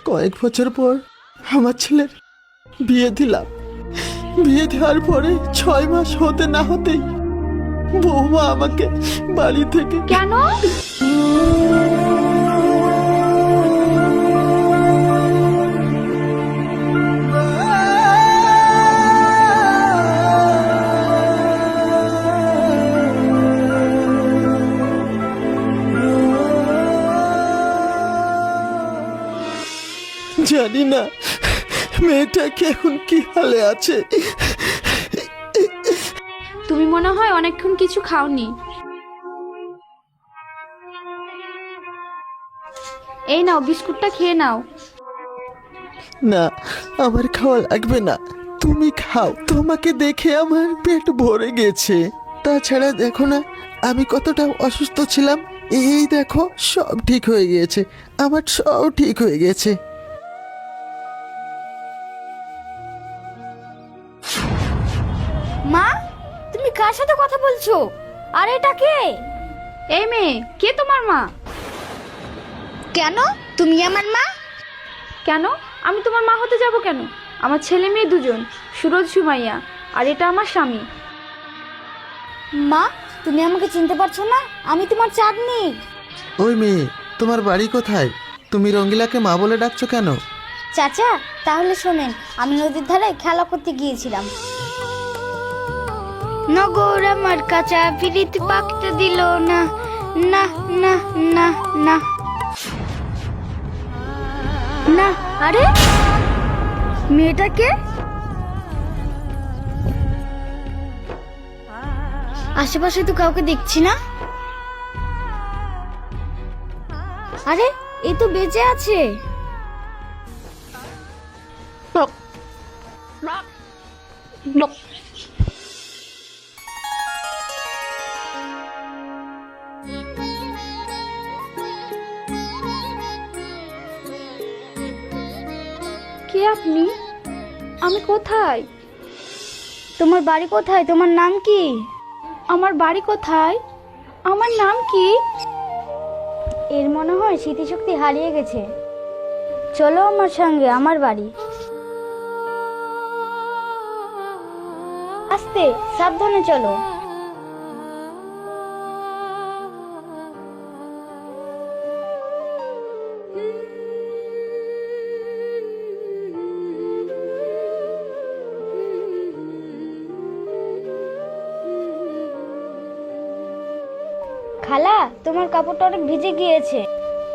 কয়েক বছর পর আমার ছেলের বিয়ে দিলাম। বিয়ে দেওয়ার পরে 6 মাস হতে না হতেই বৌমা আমাকে বাড়ি থেকে কেন? জানি না মেয়েটাকে এখন কি হালে আছে। তুমি মনে হয় অনেকক্ষণ কিছু খাওনি। এই নাও, বিস্কুটটা খেয়ে নাও। না, আমার খাওয়া লাগবে না, তুমি খাও। তোমাকে দেখে আমার পেট ভরে গেছে। তাছাড়া দেখো না আমি কতটা অসুস্থ ছিলাম, এই দেখো সব ঠিক হয়ে গিয়েছে, আমার সব ঠিক হয়ে গেছে। মা, তুমি কার সাথে কথা বলছো? আর এটা কে? এই মেয়ে, কে তোমার মা? কেন তুমি আমার মা? কেন আমি তোমার মা হতে যাব কেন? আমার ছেলে মেয়ে দুজন, সুরজ সুমাইয়া, আর এটা আমার স্বামী। মা, তুমি আমাকে চিনতে পারছো না? আমি তোমার চাঁদনি। ওই মেয়ে, তোমার বাড়ি কোথায়? তুমি রঙ্গিলাকে মা বলে ডাকছো কেন? চাচা, তাহলে শোনেন, আমি নদীর ধারে খেলা করতে গিয়েছিলাম। নগর আমার কাঁচা ফিরিতে পাকতে দিল না, না না না না না। আরে মেয়েটাকে আশেপাশে তো কাউকে দেখছি না। আরে এ তো বেঁচে আছে। কে আপনি? আমি কোথায়? তোমার বাড়ি কোথায়? তোমার নাম কি? আমার বাড়ি কোথায়? আমার নাম কি? এর মনে হয় স্মৃতিশক্তি হারিয়ে গেছে। চলো আমার সঙ্গে আমার বাড়ি। আস্তে, সাবধানে চলো। খালা, তোমার কাপড়টা অনেক ভিজে গিয়েছে।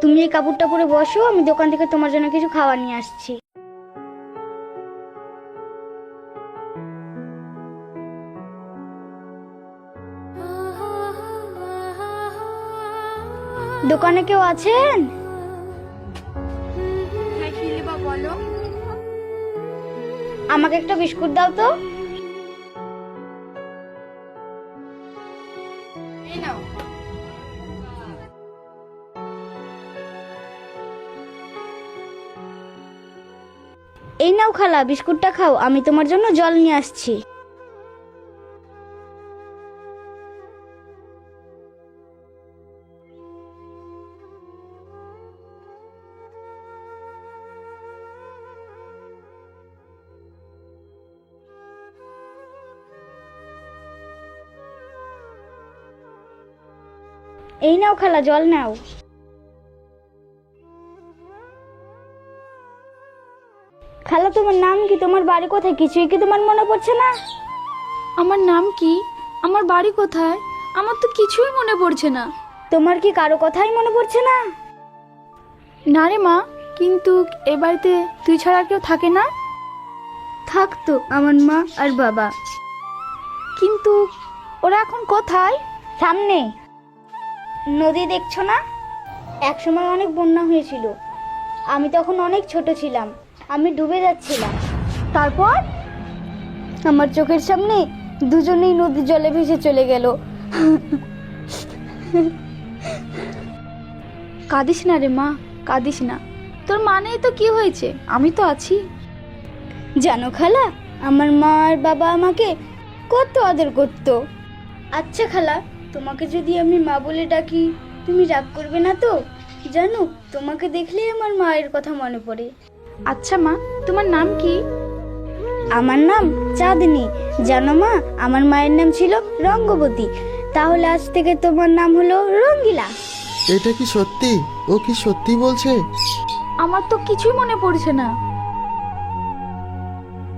তুমি এই কাপড়টা পরে বসো, আমি দোকান থেকে তোমার জন্য কিছু খাবার নিয়ে আসছি। দোকানে কেউ আছেন? হ্যাঁ, কি নেবা বলো? আমাকে একটা বিস্কুট দাও তো। এই নাও। এই নাও খালা, বিস্কুটটা খাও, আমি তোমার জন্য জল নিয়ে আসছি। এই নাও খালা, জল নাও। খালা, তোমার নাম কি? তোমার বাড়ি কোথায়? কিছুই কি তোমার মনে পড়ছে না? আমার নাম কি? আমার বাড়ি কোথায়? আমার তো কিছুই মনে পড়ছে না। তোমার কি কারো কথাই মনে পড়ছে না? না রে মা, কিন্তু এ বাড়িতে তুই ছাড়া আর কেউ থাকে না? থাকতো আমার মা আর বাবা। কিন্তু ওরা এখন কোথায়? সামনে নদী দেখছো না? একসময় অনেক বন্যা হয়েছিল, আমি তখন অনেক ছোট ছিলাম, আমি ডুবে যাচ্ছিলাম। তারপর আমার চোখের সামনে দুজনেই নদীর জলে ভেসে চলে গেল। কাঁদিস না রে মা, কাঁদিস না। তোর মানেই তো কি হয়েছে, আমি তো আছি। জানো খালা, আমার মা আর বাবা আমাকে কত আদর করতো। আচ্ছা খালা, তোমাকে যদি আমি মা বলে ডাকি তুমি রাগ করবে না তো? জানো, তোমাকে দেখলেই আমার মায়ের কথা মনে পড়ে। আচ্ছা মা, তোমার নাম কি? আমার নাম চাঁদনি। জানো মা, আমার মায়ের নাম ছিল রঙ্গবতী। তাহলে আজ থেকে তোমার নাম হলো রঙ্গিলা। এটা কি সত্যি? ও কি সত্যি বলছে? আমার তো কিছুই মনে পড়ছে না।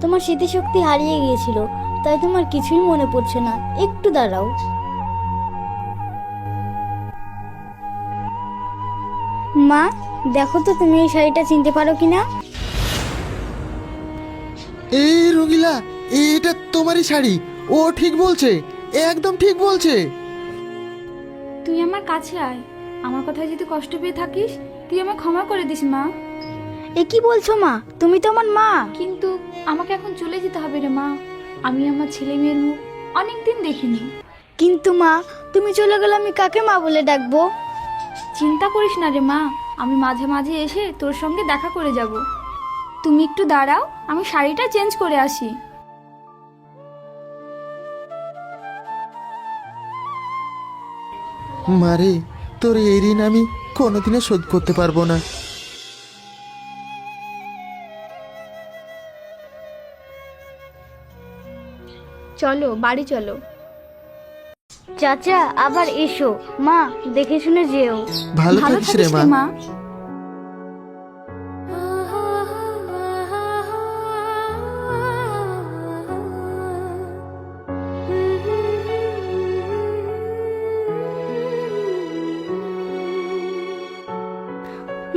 তোমার স্মৃতিশক্তি হারিয়ে গিয়েছিল, তাই তোমার কিছুই মনে পড়ছে না। একটু দাঁড়াও। মা, দেখো তো তুমি এই শাড়িটা চিনতে পারো কিনা? এই রঙিলা, এটা তোমারই শাড়ি। ও ঠিক বলছে, একদম ঠিক বলছে। তুই আমার কাছে আয়। আমার কথায় যদি কষ্ট পেয়ে থাকিস, তুই আমায় ক্ষমা করে দিস মা। এ কি বলছো মা? তুমি তো আমার মা। কিন্তু আমাকে এখন চলে যেতে হবে রে মা। আমি আমার ছেলে মেয়ের মুখ অনেকদিন দেখিনি। কিন্তু মা, তুমি চলে গেলে আমি কাকে মা বলে ডাকবো? চিন্তা করিস না রে মা, আমি মাঝে মাঝে এসে তোর সঙ্গে দেখা করে যাব। তুমি একটু দাঁড়াও, আমি শাড়িটা চেঞ্জ করে আসি। মারে, তোর এই ঋণ আমি কোনোদিনও শোধ করতে পারবো না। চলো বাড়ি চলো। চাচা, আবার এসো। মা, দেখে শুনে যেও। ভালো ভালো থাকিস রে থাকিস মা। রে মা।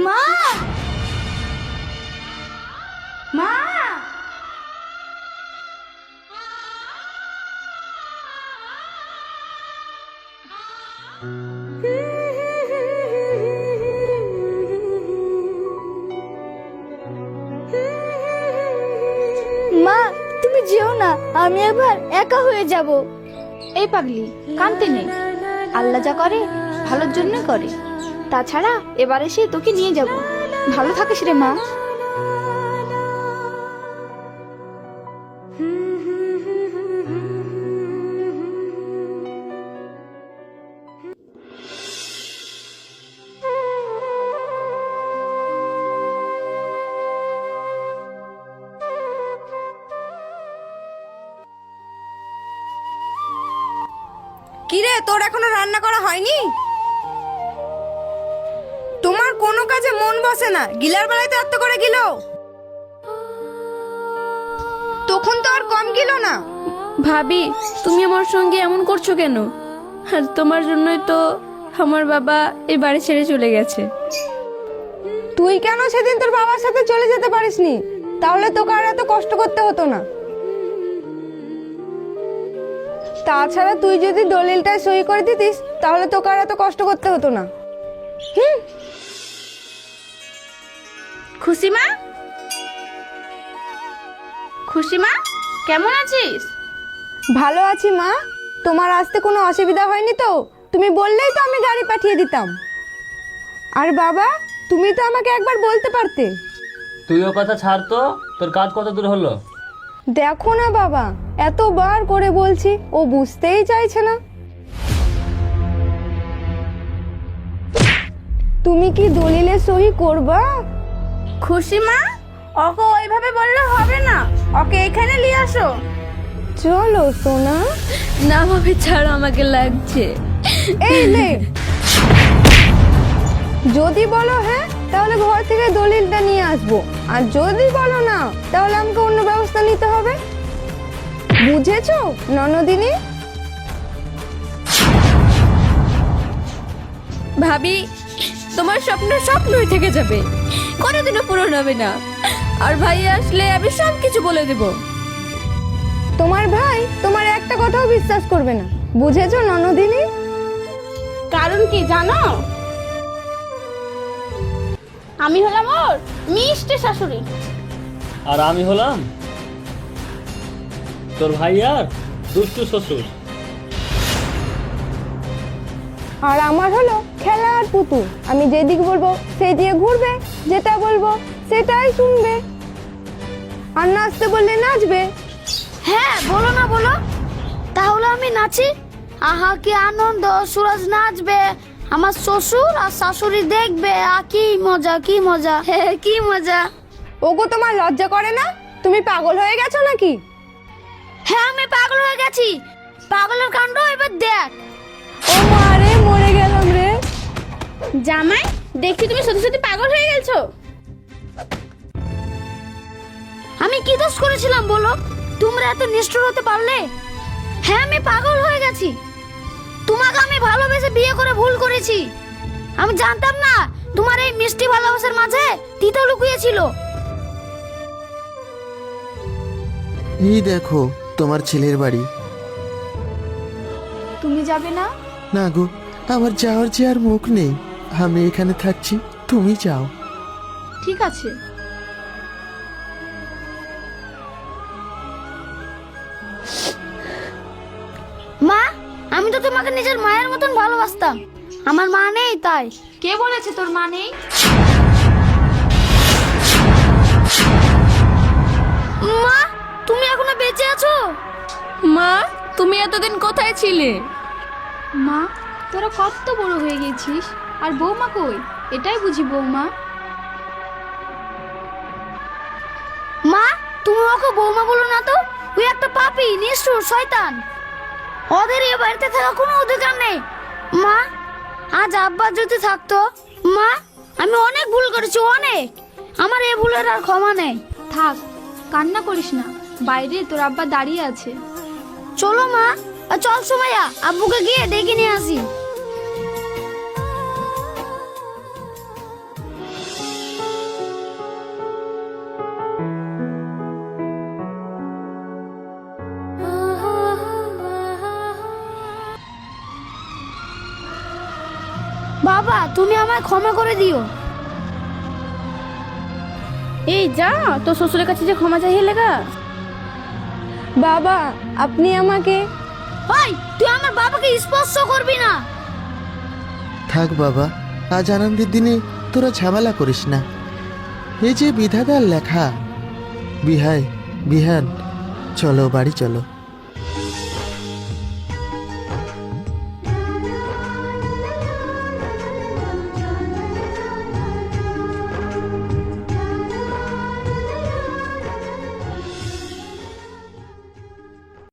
মা, মা, মা, তুমি যেও না। আমি এবার একা হয়ে যাব। এই পাগলি, কাঁদতে নেই। আল্লাহ যা করে ভালোর জন্য করে। তাছাড়া এবার এসে তোকে নিয়ে যাব। ভালো থাকিস রে মা। কিরে, তোর এখনো রান্না করা হয়নি? তোমার কোনো কাজে মন বসে না। গিলার বেলায় তো এত করে গিলো, তখন তো আর কম গিলো না। ভাবি, তুমি আমার সঙ্গে এমন করছো কেন? আর তোমার জন্যই তো আমার বাবা এই বাড়ি ছেড়ে চলে গেছে। তুই কেন সেদিন তোর বাবার সাথে চলে যেতে পারিসনি? তাহলে তোকে আর এত কষ্ট করতে হতো না। তাছাড়া তুই যদি দলিলটায় সই করে দিতিস, তাহলে তোকে আর এত কষ্ট করতে হতো না। খুশিমা, খুশিমা, কেমন আছিস? ভালো আছি মা। তোমার আসতে কোনো অসুবিধা হয়নি তো? তুমি বললেই তো আমি গাড়ি পাঠিয়ে দিতাম। আর বাবা, তুমি তো আমাকে একবার বলতে পারতে। তুই ও কথা ছাড় তো, তোর কাজ কত দূর হলো? দেখো না বাবা, এতবার করে বলছি, ও বুঝতেই চাইছে না। তুমি কি দলিলে সই করবা? খুশিমা, ওকে ওইভাবে বললে হবে না। ওকে এখানে নিয়ে আসো। চলো সোনা। না ভাবি, ছাড়ো, আমাকে লাগছে। এই লে, যদি বলো হ্যাঁ, তাহলে ঘর থেকে দলিলটা নিয়ে আসবো। আর যদি বলো না, তাহলে আমাকে অন্য ব্যবস্থা নিতে হবে। বুঝেছো ননদিনী? ভাবি, তোমার স্বপ্ন স্বপ্নই থেকে যাবে, কোনোদিনও পূরণ হবে না। আর ভাই আসলে আমি সব কিছু বলে দেব। তোমার ভাই তোমার একটা কথাও বিশ্বাস করবে না। বুঝেছো ননদিনী? কারণ কি জানো? আমি হলাম ওর মিষ্টি শাশুড়ি। আর আমি হলাম তোর ভাই আর দুষ্টু শ্বশুর। আর আমার হলো খেলার পুতুল। আমি যেদিক বলবো সেই দিয়ে ঘুরবে, যেটা বলবো সেটাই শুনবে, আর নাচতে বললে নাচবে। হ্যাঁ, বলো না বলো। তাহলে আমি নাচি। আহা কি আনন্দ! সুরজ নাচবে, আমার শ্বশুর আর শাশুড়ি দেখবে, কি মজা কি মজা, কি মজা। ওগো তোমার লজ্জা করে না? তুমি পাগল হয়ে গেছো নাকি? হ্যাঁ আমি পাগল হয়ে গেছি, পাগলের কাণ্ড এবার দেখ। ও মা রে, মরে গেলাম রে। জামাই, দেখছি তুমি সত্যি সত্যি পাগল হয়ে গেছো। আমি কি দোষ করেছিলাম বলো, তোমরা এত নিষ্ঠুর হতে পারলে? হ্যাঁ আমি পাগল হয়ে গেছি, তোমাকে আমি ভালোবেসে বিয়ে করে ভুল করেছি। আমি জানতাম না তোমার এই মিষ্টি ভালোবাসার মাঝে তিতা লুকিয়ে ছিল। এই দেখো তোমার ছেলের বাড়ি। তুমি যাবে না? না গো, আমার যাওয়ার যে আর মুখ নেই। আমি এখানে থাকছি, তুমি যাও। ঠিক আছে। মা, আমি তো তোমাকে নিজের মায়ের মতন ভালোবাসতাম। আমার মা নেই তাই। কে বলেছে তোর মা নেই? মা, তুমি এখনো বেঁচে আছো? মা, তুমি এতদিন কোথায় ছিলে? মা, তোরা কত বড় হয়ে গেছিস, আর বৌমা কই? এটাই বুঝি বৌমা। মা, তুমি ওকে বৌমা বলো না তো, ওই একটা পাপী, নিষ্ঠুর, শয়তান। ওদের এ বাড়িতে থাকা কোনো অধিকার নেই। মা, আজ আব্বা যদি থাকতো। মা, আমি অনেক ভুল করেছি, অনেক। আমার এ ভুলের আর ক্ষমা নেই। থাক, কান্না করিস না, বাইরে তোর আব্বা দাঁড়িয়ে আছে। চলো মা, চল সুমাইয়া, আব্বুকে গিয়ে ডেকে নিয়ে আসি। বাবা, তুমি আমায় ক্ষমা করে দিও। এই যা, তোর শ্বশুরের কাছে যে ক্ষমা চাইয়ে লেগা। বাবা, আপনি আমাকে। ওই, তুই আমার বাবাকে স্পর্শ করবি না। থাক বাবা, আজ আনন্দের দিনে তোরা ঝামেলা করিস না। এই যে বিধাতার লেখা। বিহান, চলো বাড়ি চলো।